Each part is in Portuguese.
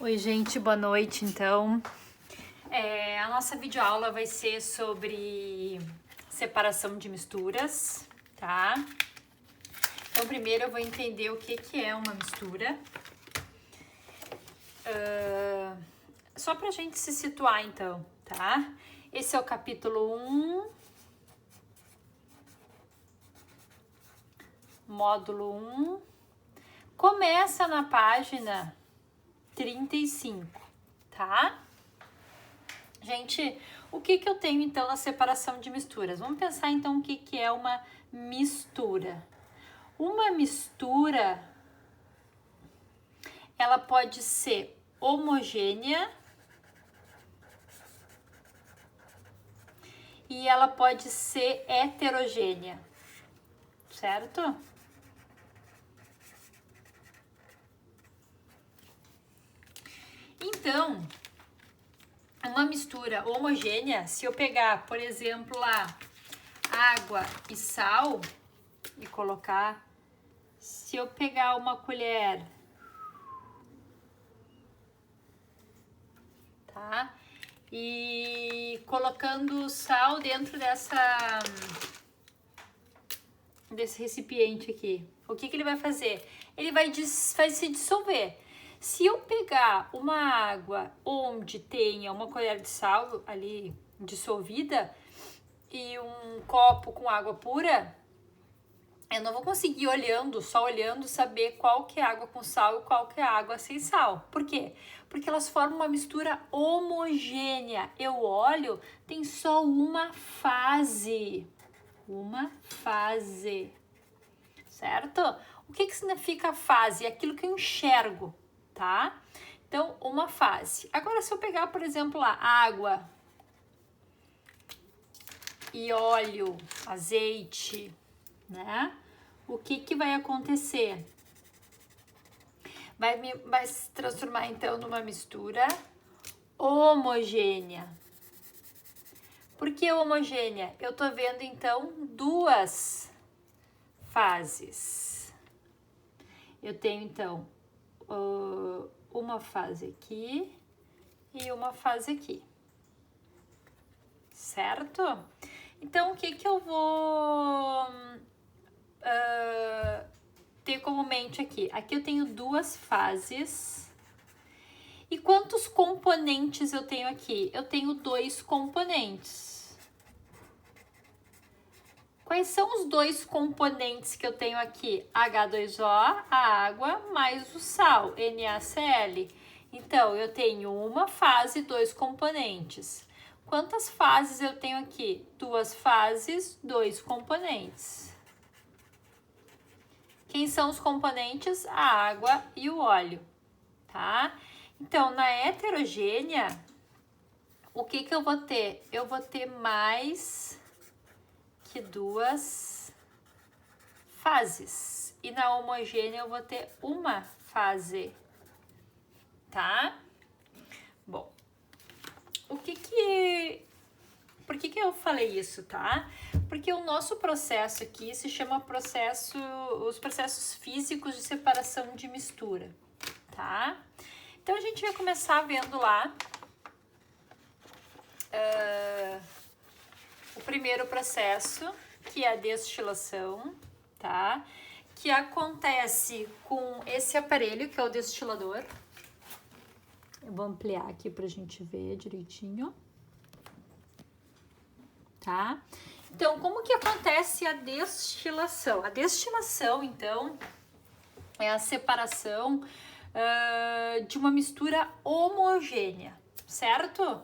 Oi, gente, boa noite. Então, a nossa videoaula vai ser sobre separação de misturas, tá? Então, primeiro eu vou entender o que é uma mistura. Só pra gente se situar, então, tá? Esse é o capítulo 1, módulo 1. Começa na página 35, tá? Gente, o que eu tenho então na separação de misturas? Vamos pensar então o que é uma mistura. Uma mistura, ela pode ser homogênea e ela pode ser heterogênea, certo? Então, uma mistura homogênea, se eu pegar, por exemplo, lá, água e sal e colocar, se eu pegar uma colher, tá? E colocando sal dentro desse recipiente aqui, o que ele vai fazer? Ele vai se dissolver. Se eu pegar uma água onde tenha uma colher de sal ali dissolvida e um copo com água pura, eu não vou conseguir só olhando, saber qual que é água com sal e qual que é água sem sal. Por quê? Porque elas formam uma mistura homogênea. Eu olho, tem só uma fase. Uma fase. Certo? O que significa fase? É aquilo que eu enxergo, tá? Então, uma fase. Agora, se eu pegar, por exemplo, lá, água e óleo, azeite, né? O que vai acontecer? Vai se transformar, então, numa mistura homogênea. Por que homogênea? Eu tô vendo, então, duas fases. Eu tenho, então, uma fase aqui e uma fase aqui. Certo? Então, o que eu vou ter como mente aqui? Aqui eu tenho duas fases. E quantos componentes eu tenho aqui? Eu tenho dois componentes. Quais são os dois componentes que eu tenho aqui? H2O, a água, mais o sal, NaCl. Então, eu tenho uma fase, dois componentes. Quantas fases eu tenho aqui? Duas fases, dois componentes. Quem são os componentes? A água e o óleo, tá? Então, na heterogênea, o que eu vou ter? Eu vou ter mais que duas fases. E na homogênea eu vou ter uma fase, tá? Bom, por que eu falei isso, tá? Porque o nosso processo aqui se chama os processos físicos de separação de mistura, tá? Então, a gente vai começar vendo lá o primeiro processo, que é a destilação, tá? Que acontece com esse aparelho, que é o destilador. Eu vou ampliar aqui pra gente ver direitinho. Tá? Então, como que acontece a destilação? A destilação, então, é a separação de uma mistura homogênea, certo?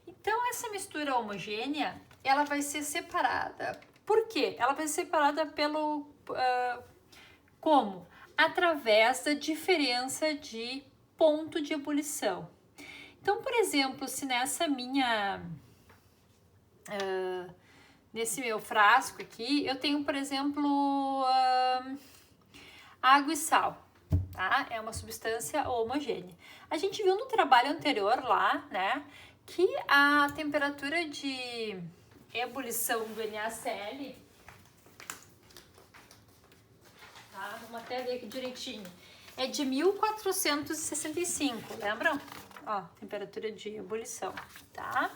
Então, essa mistura homogênea, ela vai ser separada. Por quê? Ela vai ser separada como? Através da diferença de ponto de ebulição. Então, por exemplo, se nesse meu frasco aqui, eu tenho, por exemplo, água e sal, tá? É uma substância homogênea. A gente viu no trabalho anterior lá, né, que a temperatura de ebulição do NaCl, tá? Vamos até ver aqui direitinho. é de 1465, lembram? Ó, temperatura de ebulição, tá?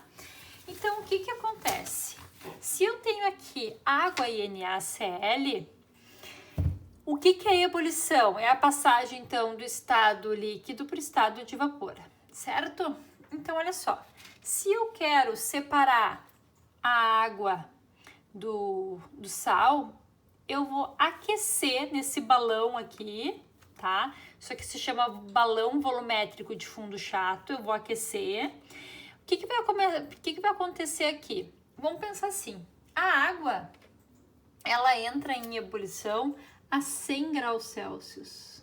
Então, o que que acontece? Se eu tenho aqui água e NaCl, o que que é ebulição? É a passagem, então, do estado líquido para o estado de vapor, certo? Então, olha só, se eu quero separar a água do sal, eu vou aquecer nesse balão aqui, tá? Isso aqui se chama balão volumétrico de fundo chato, eu vou aquecer. O que que vai acontecer aqui? Vamos pensar assim, a água, ela entra em ebulição a 100 graus Celsius,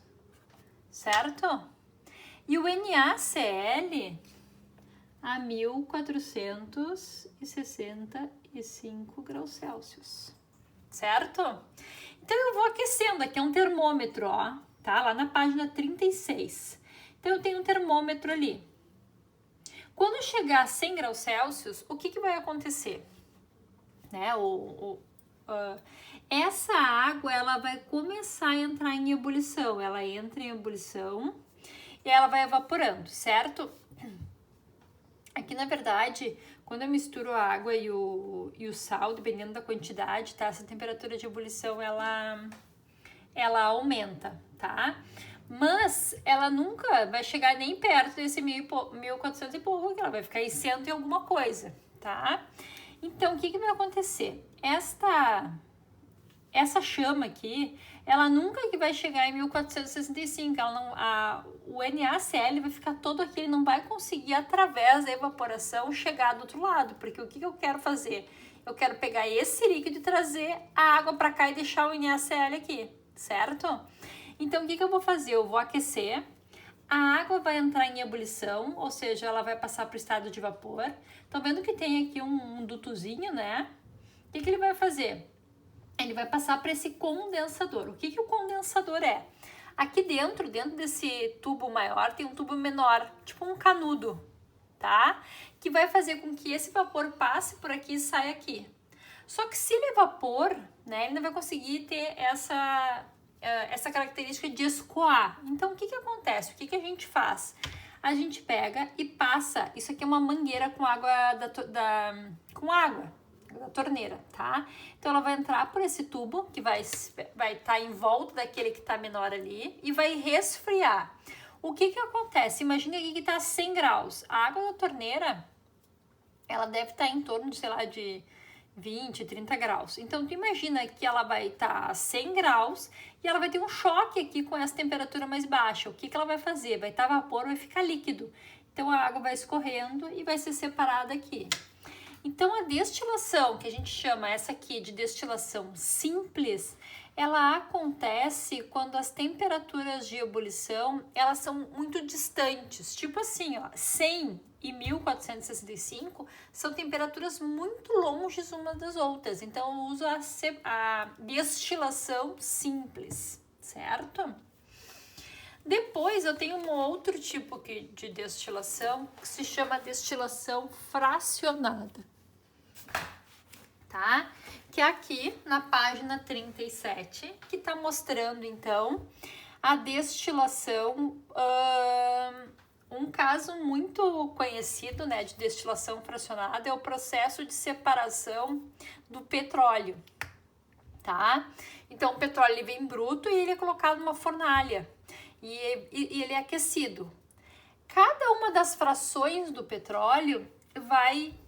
certo? E o NaCl a 1465 graus Celsius, certo? Então, eu vou aquecendo, aqui é um termômetro, ó, tá? Lá na página 36. Então, eu tenho um termômetro ali. Quando chegar a 100 graus Celsius, o que que vai acontecer? Né? Essa água, ela vai começar a entrar em ebulição. Ela entra em ebulição e ela vai evaporando, certo? Aqui, na verdade, quando eu misturo a água e o sal, dependendo da quantidade, tá? Essa temperatura de ebulição, ela aumenta, tá? Mas ela nunca vai chegar nem perto desse 1400 e pouco, que ela vai ficar em 100 e alguma coisa, tá? Então, o que que vai acontecer? Essa chama aqui, ela nunca que vai chegar em 1465, o NaCl vai ficar todo aqui, ele não vai conseguir, através da evaporação, chegar do outro lado, porque o que que eu quero fazer? Eu quero pegar esse líquido e trazer a água para cá e deixar o NaCl aqui, certo? Então, o que que eu vou fazer? Eu vou aquecer, a água vai entrar em ebulição, ou seja, ela vai passar para o estado de vapor. Estão vendo que tem aqui um dutozinho, né? O que que ele vai fazer? Ele vai passar para esse condensador. O que que o condensador é? Aqui dentro desse tubo maior, tem um tubo menor, tipo um canudo, tá? Que vai fazer com que esse vapor passe por aqui e saia aqui. Só que se ele é vapor, né, ele não vai conseguir ter essa característica de escoar. Então, o que que acontece? O que que a gente faz? A gente pega e passa, isso aqui é uma mangueira com água com água da torneira, tá? Então, ela vai entrar por esse tubo, que vai estar em volta daquele que tá menor ali, e vai resfriar. O que que acontece? Imagina aqui que tá a 100 graus. A água da torneira, ela deve estar em torno de, sei lá, de 20, 30 graus. Então, tu imagina que ela vai estar a 100 graus e ela vai ter um choque aqui com essa temperatura mais baixa. O que que ela vai fazer? Vai estar vapor, vai ficar líquido. Então, a água vai escorrendo e vai ser separada aqui. Então, a destilação, que a gente chama essa aqui de destilação simples, ela acontece quando as temperaturas de ebulição, elas são muito distantes. Tipo assim, ó, 100 e 1465 são temperaturas muito longes umas das outras. Então, eu uso a destilação simples, certo? Depois, eu tenho um outro tipo de destilação que se chama destilação fracionada, tá? Que é aqui na página 37, que tá mostrando, então, a destilação, um caso muito conhecido, né, de destilação fracionada é o processo de separação do petróleo, tá? Então, o petróleo ele vem bruto e ele é colocado numa fornalha e ele é aquecido. Cada uma das frações do petróleo vai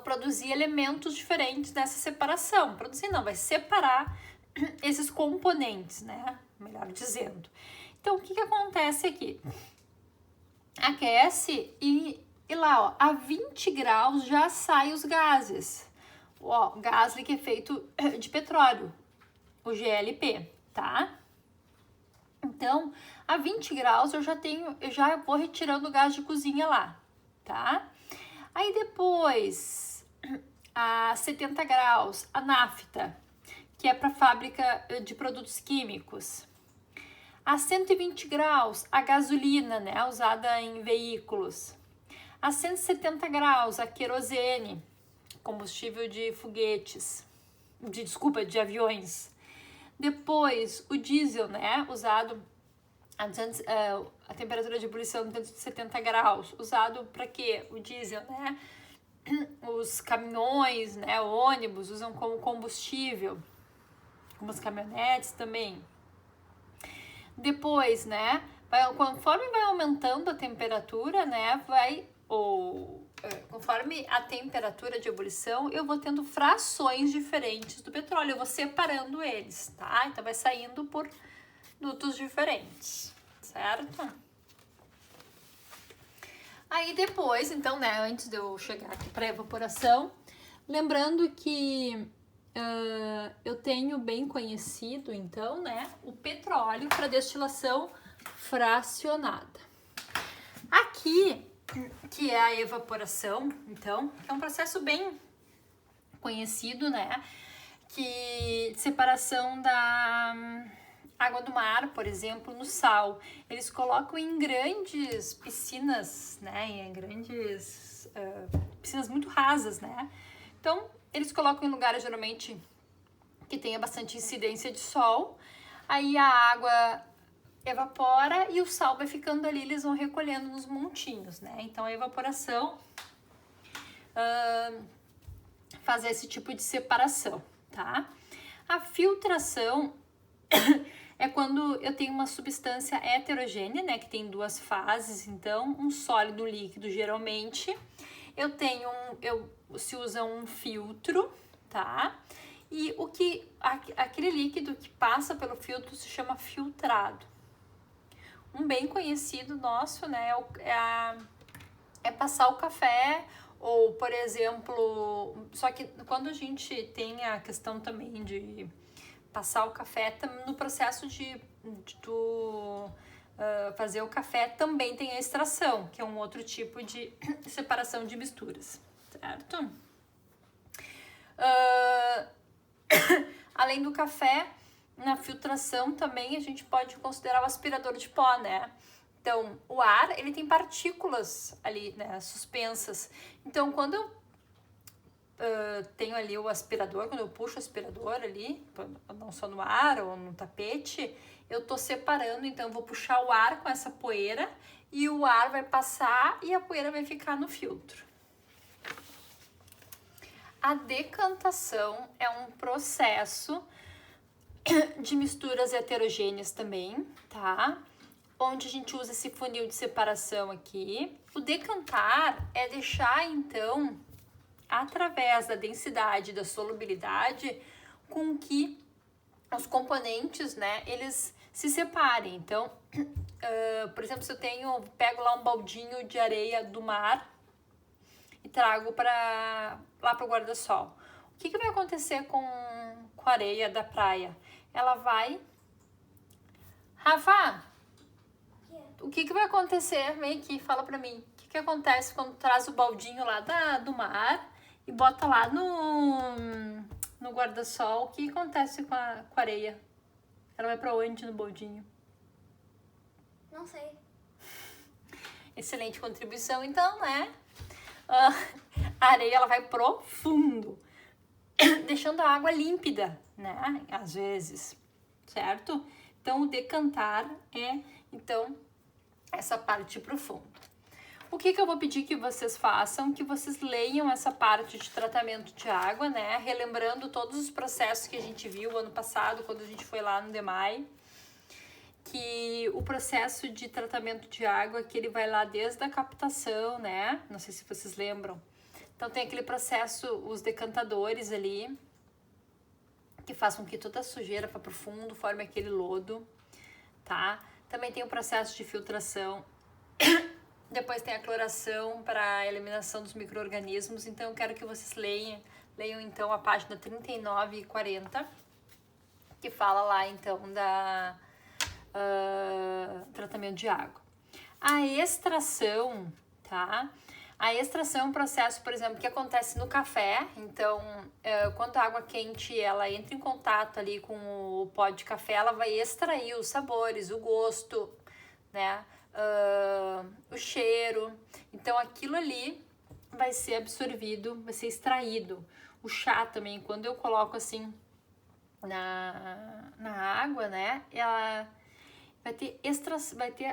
produzir elementos diferentes nessa separação. Produzir não, vai separar esses componentes, né? Melhor dizendo. Então, o que que acontece aqui? Aquece e lá, ó, a 20 graus já saem os gases. Ó, gás liquefeito de petróleo, o GLP, tá? Então, a 20 graus eu já vou retirando o gás de cozinha lá, tá? Aí depois, a 70 graus, a nafta, que é para fábrica de produtos químicos. A 120 graus, a gasolina, né, usada em veículos. A 170 graus, a querosene, combustível de foguetes, de aviões. Depois, o diesel, né, usado a temperatura de ebulição de 270 graus, usado para quê? O diesel, né? Os caminhões, né, ônibus usam como combustível, algumas caminhonetes também. Depois, né, conforme vai aumentando a temperatura, né, conforme a temperatura de ebulição, eu vou tendo frações diferentes do petróleo, eu vou separando eles, tá? Então vai saindo por dutos diferentes, certo? Aí depois, então, né, antes de eu chegar aqui para evaporação, lembrando que eu tenho bem conhecido, então, né, o petróleo para destilação fracionada. Aqui, que é a evaporação, então, é um processo bem conhecido, né, que separação da água do mar, por exemplo, no sal. Eles colocam em grandes piscinas, né, em grandes piscinas muito rasas, né. Então, eles colocam em lugares geralmente que tenha bastante incidência de sol, aí a água evapora e o sal vai ficando ali, eles vão recolhendo nos montinhos, né? Então a evaporação faz esse tipo de separação, tá? A filtração é quando eu tenho uma substância heterogênea, né, que tem duas fases, então um sólido líquido geralmente. Se usa um filtro, tá? E aquele líquido que passa pelo filtro se chama filtrado. Um bem conhecido nosso, né, é passar o café, ou, por exemplo, só que quando a gente tem a questão também de passar o café, no processo de fazer o café também tem a extração, que é um outro tipo de separação de misturas, certo? Além do café, na filtração também a gente pode considerar o aspirador de pó, né? Então, o ar, ele tem partículas ali, né, suspensas. Então, quando eu tenho ali o aspirador, quando eu puxo o aspirador ali, não só no ar ou no tapete, eu tô separando, então eu vou puxar o ar com essa poeira e o ar vai passar e a poeira vai ficar no filtro. A decantação é um processo de misturas heterogêneas também, tá? Onde a gente usa esse funil de separação aqui. O decantar é deixar, então, através da densidade e da solubilidade, com que os componentes, né, eles se separem. Então, por exemplo, se eu pego lá um baldinho de areia do mar e trago lá para o guarda-sol. O que vai acontecer com a areia da praia? Ela vai... Rafa, o que vai acontecer? Vem aqui, fala pra mim. O que acontece quando traz o baldinho lá do mar e bota lá no guarda-sol? O que acontece com a areia? Ela vai pra onde no baldinho? Não sei. Excelente contribuição, então, né? A areia, ela vai pro fundo, deixando a água límpida, né? Às vezes, certo? Então, o decantar é, então, essa parte pro fundo. O que eu vou pedir que vocês façam? Que vocês leiam essa parte de tratamento de água, né? Relembrando todos os processos que a gente viu ano passado, quando a gente foi lá no DEMAI. Que o processo de tratamento de água, que ele vai lá desde a captação, né? Não sei se vocês lembram. Então, tem aquele processo, os decantadores ali, que faz com que toda a sujeira vá pro fundo, forme aquele lodo, tá? Também tem o processo de filtração. Depois tem a cloração para a eliminação dos micro-organismos. Então, eu quero que vocês leiam então a página 39 e 40, que fala lá, então, da tratamento de água. A extração, tá? A extração é um processo, por exemplo, que acontece no café. Então, quando a água quente ela entra em contato ali com o pó de café, ela vai extrair os sabores, o gosto, né? O cheiro. Então, aquilo ali vai ser absorvido, vai ser extraído. O chá também, quando eu coloco assim na água, né? Ela vai ter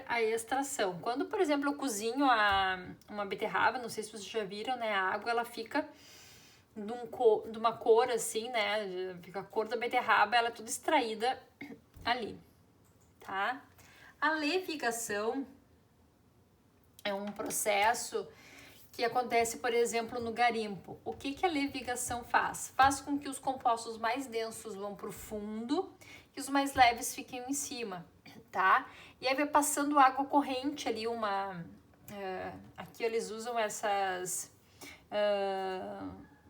a extração. Quando, por exemplo, eu cozinho uma beterraba, não sei se vocês já viram, né? A água, ela fica de uma cor assim, né? Fica a cor da beterraba, ela é toda extraída ali, tá? A levigação é um processo que acontece, por exemplo, no garimpo. O que a levigação faz? Faz com que os compostos mais densos vão para o fundo e os mais leves fiquem em cima, tá? E aí vai passando água corrente ali, aqui eles usam essas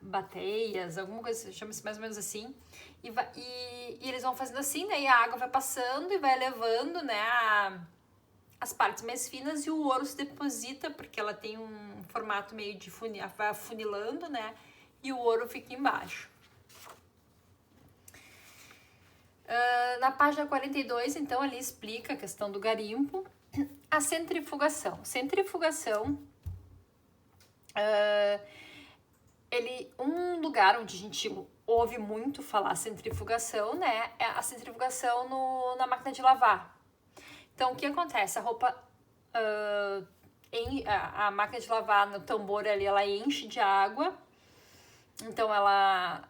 bateias, alguma coisa, chama-se mais ou menos assim, e eles vão fazendo assim, né? E a água vai passando e vai levando, né, as partes mais finas, e o ouro se deposita, porque ela tem um formato meio de funil, vai afunilando, né? E o ouro fica embaixo. Na página 42, então, ali explica a questão do garimpo. A centrifugação. Centrifugação, um lugar onde a gente ouve muito falar centrifugação, né? É a centrifugação na máquina de lavar. Então, o que acontece? A roupa, a máquina de lavar no tambor ali, ela enche de água, então ela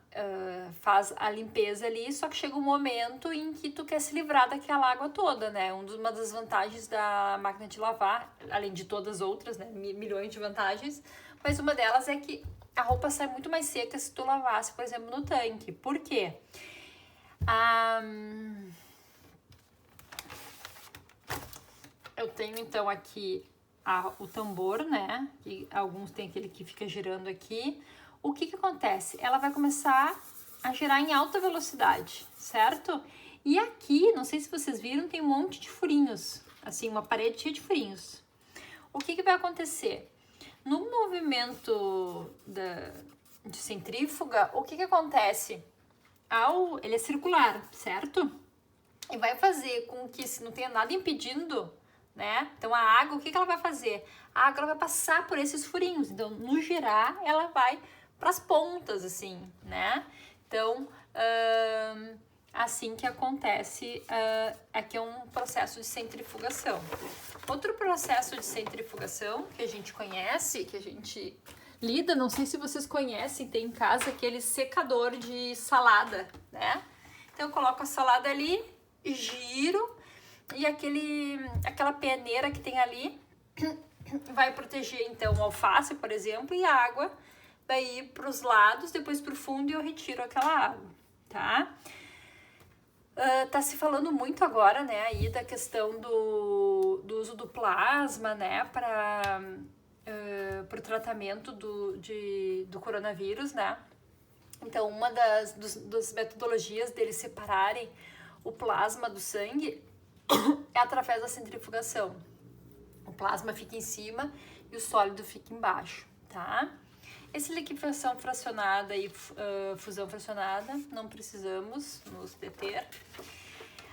faz a limpeza ali, só que chega um momento em que tu quer se livrar daquela água toda, né? Uma das vantagens da máquina de lavar, além de todas as outras, né? Milhões de vantagens, mas uma delas é que a roupa sai muito mais seca se tu lavasse, por exemplo, no tanque. Por quê? Eu tenho, então, aqui o tambor, né? Que alguns tem aquele que fica girando aqui. O que acontece? Ela vai começar a girar em alta velocidade, certo? E aqui, não sei se vocês viram, tem um monte de furinhos. Assim, uma parede cheia de furinhos. O que vai acontecer? No movimento de centrífuga, o que acontece? Ele é circular, certo? E vai fazer com que, se não tenha nada impedindo, né? Então, a água, o que ela vai fazer? A água vai passar por esses furinhos. Então, no girar, ela vai para as pontas, assim, né? Então, assim que acontece, aqui é um processo de centrifugação. Outro processo de centrifugação que a gente conhece, que a gente lida, não sei se vocês conhecem, tem em casa aquele secador de salada, né? Então, eu coloco a salada ali, giro, e aquela peneira que tem ali vai proteger, então, o alface, por exemplo, e a água vai ir para os lados, depois para o fundo, e eu retiro aquela água, tá? Tá se falando muito agora, né, aí da questão do uso do plasma, né, para o tratamento do coronavírus, né? Então, uma das metodologias deles separarem o plasma do sangue é através da centrifugação. O plasma fica em cima e o sólido fica embaixo, tá? Esse liquefação fracionada e fusão fracionada, não precisamos nos deter.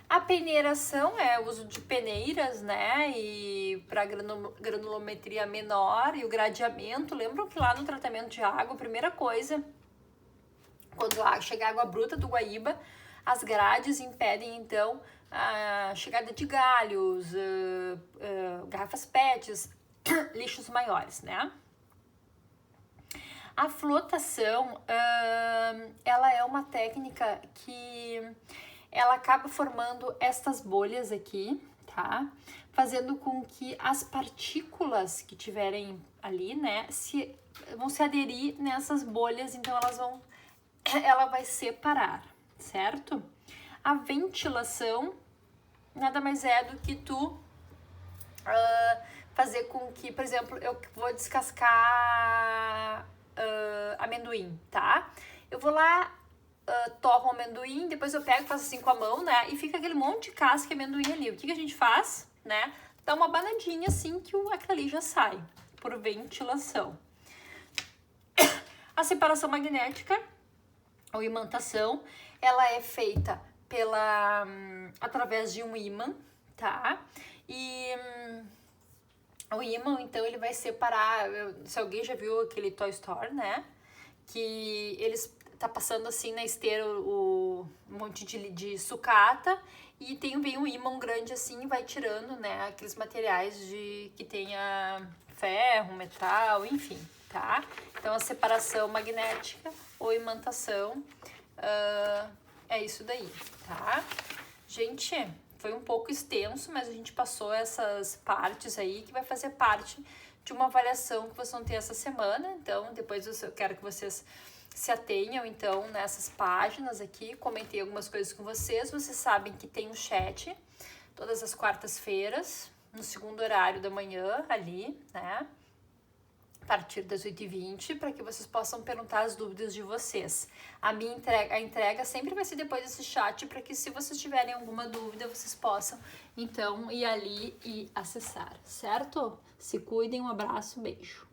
A peneiração é o uso de peneiras, né? E para granulometria menor e o gradeamento. Lembram que lá no tratamento de água, a primeira coisa, quando chega água bruta do Guaíba, as grades impedem, então, a chegada de galhos, garrafas PETs, lixos maiores, né? A flotação, ela é uma técnica que ela acaba formando estas bolhas aqui, tá? Fazendo com que as partículas que tiverem ali, né, vão se aderir nessas bolhas, então ela vai separar, certo? A ventilação nada mais é do que tu fazer com que, por exemplo, eu vou descascar amendoim, tá? Eu vou lá, torro o amendoim, depois eu pego e faço assim com a mão, né? E fica aquele monte de casca de amendoim ali. O que a gente faz, né? Dá uma banadinha assim que aquilo ali já sai, por ventilação. A separação magnética, ou imantação, ela é feita através de um ímã, tá? E o ímã, então, ele vai separar. Se alguém já viu aquele Toy Story, né? Que eles tá passando assim na esteira um monte de sucata e vem um ímã grande assim e vai tirando, né, aqueles materiais que tenha ferro, metal, enfim, tá? Então a separação magnética ou imantação é isso daí, tá? Gente, foi um pouco extenso, mas a gente passou essas partes aí que vai fazer parte de uma avaliação que vocês vão ter essa semana. Então, depois eu quero que vocês se atenham, então, nessas páginas aqui. Comentei algumas coisas com vocês. Vocês sabem que tem um chat todas as quartas-feiras, no segundo horário da manhã, ali, né? A partir das 8h20, para que vocês possam perguntar as dúvidas de vocês. A entrega sempre vai ser depois desse chat, para que se vocês tiverem alguma dúvida, vocês possam, então, ir ali e acessar, certo? Se cuidem, um abraço, beijo.